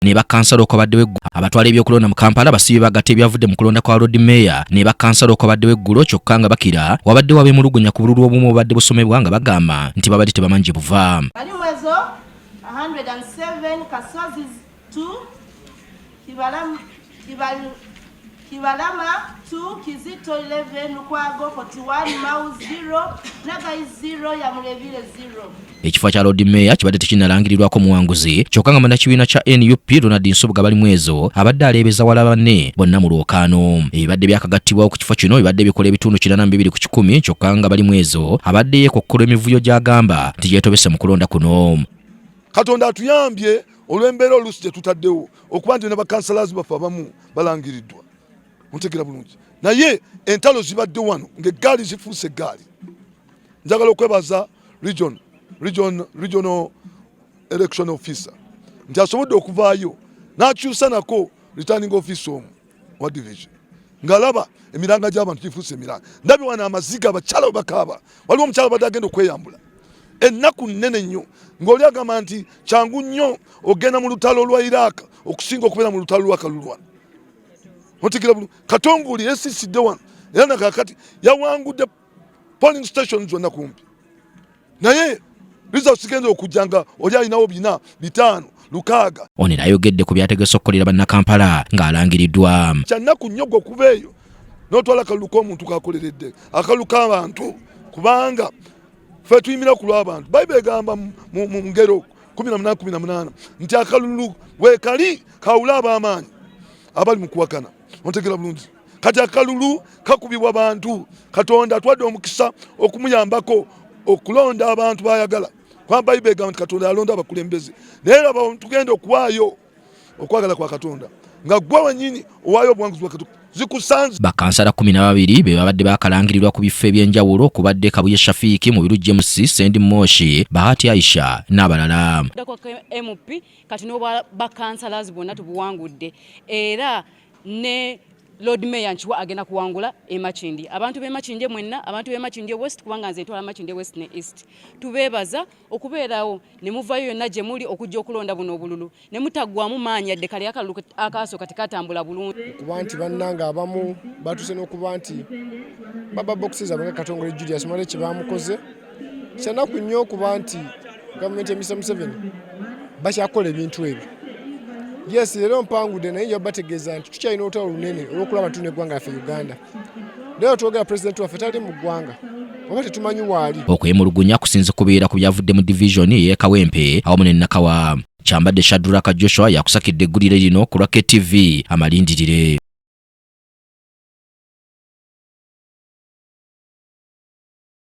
ne bakansala okwabaddewo eggulo. Abatwala ebyokulonda mu Kampala basibye bagatta ebyavudde mu kulonda kwa Lord Mayor ne bakansala okwabaddewo eggulo, kyokka nga bakira wabaddewo ab'emulugunya ku bululu obumu obubadde busomebwa nga bagamba nti babadde tebamanyi buva. Kalimwezo 107, Kasozi 2, Kibalama 2, Kizito 11, Lukwago 41, Mau 0, Nagai 0, Yamulevile 0. Ekifo kya Lord Mayor kibadde tekinnalangirirwako muwanguzi, kyokka nga bannakibiina kya NUP Ronald Nsubuga bali mwezo abadde aleebeza wala banne bonna mu lwokaano. Ebibadde byakagattibwawo ku kifo kino bibadde bikola ebitundu 82 ku 100, kyokka nga bali mwezo abadde yeekokkola emivuyo gy'agamba nti yeetobese mu kulonda kuno. Katonda atuyambye olw'embeera oluusi gye tutaddewo okuba nti ne bakansalazi baffe abamu balangiriddwa. Muntegera bulungi. Naye entalo zibadde wano ng'eggaali zifuuse eggaali. Njagala okwebaza regional election officer nti asobodde okuvaayo n'akyusa nako returning officer omu wa division ng'alaba emiranga gy'abantu gifuuse emiranga. Ndabye wano amaziga abakyala bakaaba. Waliwo omukyala badde agenda okweyambula ennaku nnene nnyo ng'oli agamba nti kyangu nnyo ogenda mu lutalo lwa Iraq okusinga okubeera mu lutalo lwa Kalulwana. Mutikira bulu Katonguli yesisidde wano era nakakati yawangudde polling stations zonna kumpi. Naye results zigenze okujjanga oli alinawo 4, 5, 6. Onera ayogedde ku byategese okukolera bannakampala ng'alangiriddwa. Kyannaku nnyo okubeeyo n'otwala akalulu k'omuntu kakoleredde akalulu k'abantu kubanga ffe tuyimira ku lw'abantu. Bayibuli egamba mu ngero 18:18 nti akalulu weekali kawula ab'amaanyi abali mu kuwakana. Ontegera bulungi. Kati akalulu kakubibwa abantu. Katonda atwadde omukisa okumuyambako okulonda abantu bayagala. Kwa Bayibuli egamba nti Katonda alonda abakulembeze. Naye laba tugenda okuwaayo okwagala kwa Katonda nga gwe wennyini owaayo obuwanguzi bwa Katonda zikusanze. Bakansala 12 be babadde bakalangirirwa ku bifo eby'enjawulo okubadde Kabuye Shafiki mu Biru James, Sendi Moshi, Bahati Aisha n'abalala. MP kati n'obwa bakansalazi bonna tubuwangudde era ne Lord Mayor nchiwa agenda kuwangula Makindye. Abantu be Makindye mwenna, abantu be Makindye West kubanga nze ntwala Makindye West ne East. Tubebaza okubeerawo ne muvayo yonna gye muli okujja okulonda buno obululu. Ne mutaggwamu maanyi yadde kali akalulu akaaso kati katambula bulungi. Kuba nti bannanga abamu batuse n'okuba nti baba boxes abanga Katongole Julius Male kye bamukoze. Kyanaku nnyo okuba nti gavumenti ya Mr. Museveni bakyakola ebintu ebyo. Yes, lero mpangudde naye yabategeeza nti tukyalina olutalo lunene olw'okulaba abantu n'eggwanga laffe Uganda. Lero twogera pulezidenti waffe tali mu ggwanga oba tetumanyi waali. Okwemulugunya kusinze kubeera ku byavudde mu division y'e Kawempe awamu ne Nakawa. Kyambadde Shadraka Joshua yakusakidde eggulire lino ku Rocket TV amalindirire.